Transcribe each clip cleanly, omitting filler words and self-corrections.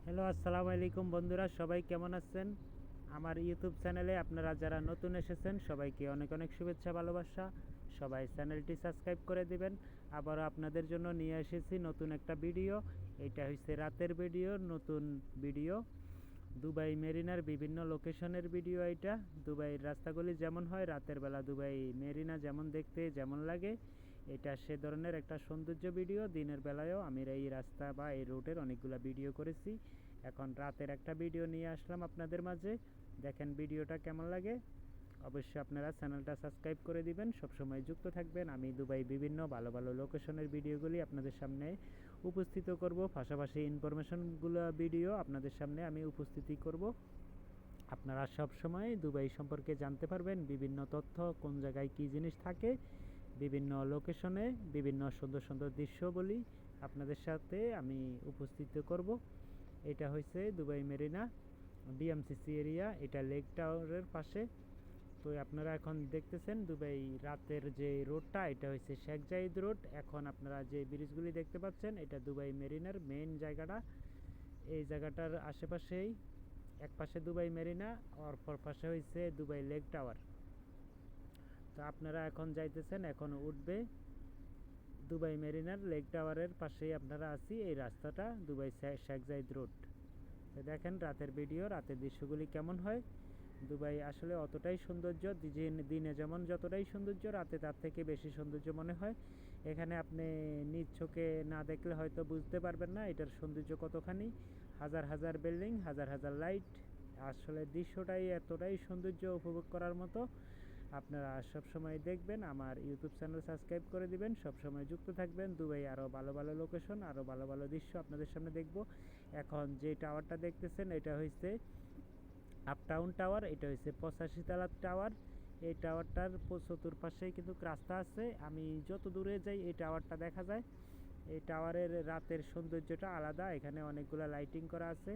Hello, আসসালামু আলাইকুম বন্ধুরা, সবাই কেমন আছেন? আমার ইউটিউব চ্যানেলে আপনারা যারা নতুন এসেছেন সবাইকে অনেক অনেক শুভেচ্ছা ভালোবাসা। সবাই চ্যানেলটি সাবস্ক্রাইব করে দিবেন। আবারও আপনাদের জন্য নিয়ে এসেছি নতুন একটা ভিডিও। এটা হচ্ছে রাতের ভিডিও, নতুন ভিডিও। দুবাই মেরিনার বিভিন্ন লোকেশনের ভিডিও এটা। দুবাইয়ের রাস্তাগুলি যেমন হয় রাতের বেলা দুবাই মেরিনা যেমন দেখতে যেমন লাগে, এটা সে ধরনের একটা সৌন্দর্য ভিডিও। দিনের বেলায়ও আমি এই রাস্তা বা এই রুটের অনেকগুলো ভিডিও করেছি। এখন রাতের একটা ভিডিও নিয়ে আসলাম আপনাদের মাঝে। দেখেন ভিডিওটা কেমন লাগে। অবশ্যই আপনারা চ্যানেলটা সাবস্ক্রাইব করে দিবেন, সবসময় যুক্ত থাকবেন। আমি দুবাই বিভিন্ন ভালো ভালো লোকেশনের ভিডিওগুলি আপনাদের সামনে উপস্থিত করব, পাশাপাশি ইনফরমেশনগুলো ভিডিও আপনাদের সামনে আমি উপস্থিতি করব। আপনারা সব সময় দুবাই সম্পর্কে জানতে পারবেন, বিভিন্ন তথ্য কোন জায়গায় কী জিনিস থাকে, বিভিন্ন লোকেশনে বিভিন্ন সুন্দর সুন্দর দৃশ্য বলি আপনাদের সাথে আমি উপস্থিত করব। এটা হচ্ছে দুবাই মেরিনা ডিএমসিসি এরিয়া, এটা লেক টাওয়ারের পাশে। তো আপনারা এখন দেখতেছেন দুবাই রাতের যে রোডটা, এটা হচ্ছে শেখ জায়েদ রোড। এখন আপনারা যে ব্রিজগুলি দেখতে পাচ্ছেন এটা দুবাই মেরিনার মেইন জায়গাটা। এই জায়গাটার আশেপাশেই এক পাশে দুবাই মেরিনা, অপর পাশে হচ্ছে দুবাই লেক টাওয়ার। তো আপনারা এখন যাইতেছেন, এখন উঠবে দুবাই মেরিনার লেক টাওয়ারের পাশেই আপনারা আছি। এই রাস্তাটা দুবাই শেখ জায়েদ রোড। তো দেখেন রাতের ভিডিও, রাতের দৃশ্যগুলি কেমন হয়। দুবাই আসলে অতটাই সৌন্দর্য, দিনে যেমন যতটাই সৌন্দর্য রাতে তার থেকে বেশি সৌন্দর্য মনে হয়। এখানে আপনি নিজ চোখে না দেখলে হয়তো বুঝতে পারবেন না এটার সৌন্দর্য কতখানি। হাজার হাজার বিল্ডিং, হাজার হাজার লাইট, আসলে দৃশ্যটাই এতটাই সৌন্দর্য উপভোগ করার মতো। আপনারা সবসময় দেখবেন, আমার ইউটিউব চ্যানেল সাবস্ক্রাইব করে দিবেন, সবসময় যুক্ত থাকবেন। দুবাই আরও ভালো ভালো লোকেশন, আরও ভালো ভালো দৃশ্য আপনাদের সামনে দেখব। এখন যে টাওয়ারটা দেখতেছেন এটা হচ্ছে আপটাউন টাওয়ার, এটা হচ্ছে 85 তলা টাওয়ার। এই টাওয়ারটার চতুর্পাশেই কিন্তু রাস্তা আছে, আমি যত দূরে যাই এই টাওয়ারটা দেখা যায়। এই টাওয়ারের রাতের সৌন্দর্যটা আলাদা, এখানে অনেকগুলা লাইটিং করা আছে,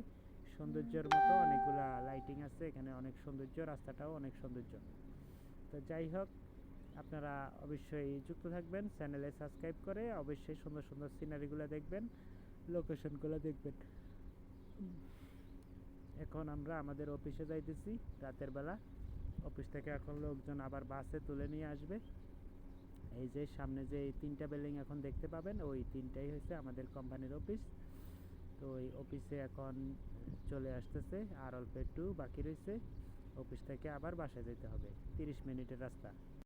সৌন্দর্যের মতো অনেকগুলা লাইটিং আছে এখানে, অনেক সৌন্দর্য, রাস্তাটাও অনেক সৌন্দর্য। তো যাই হোক, আপনারা অবশ্যই যুক্ত থাকবেন, চ্যানেলে সাবস্ক্রাইব করে অবশ্যই সুন্দর সুন্দর সিনারিগুলো দেখবেন, লোকেশনগুলো দেখবেন। এখন আমরা আমাদের অফিসে যাইতেছি রাতের বেলা। অফিস থেকে এখন লোকজন আবার বাসে তুলে নিয়ে আসবে। এই যে সামনে যে এই তিনটা বিল্ডিং এখন দেখতে পাবেন, ওই তিনটাই হচ্ছে আমাদের কোম্পানির অফিস। তো এই অফিসে এখন চলে আসতেছে, আর অল্প একটু বাকি রয়েছে। অফিস থেকে আবার বাসায় যেতে হবে, 30 মিনিটের রাস্তা।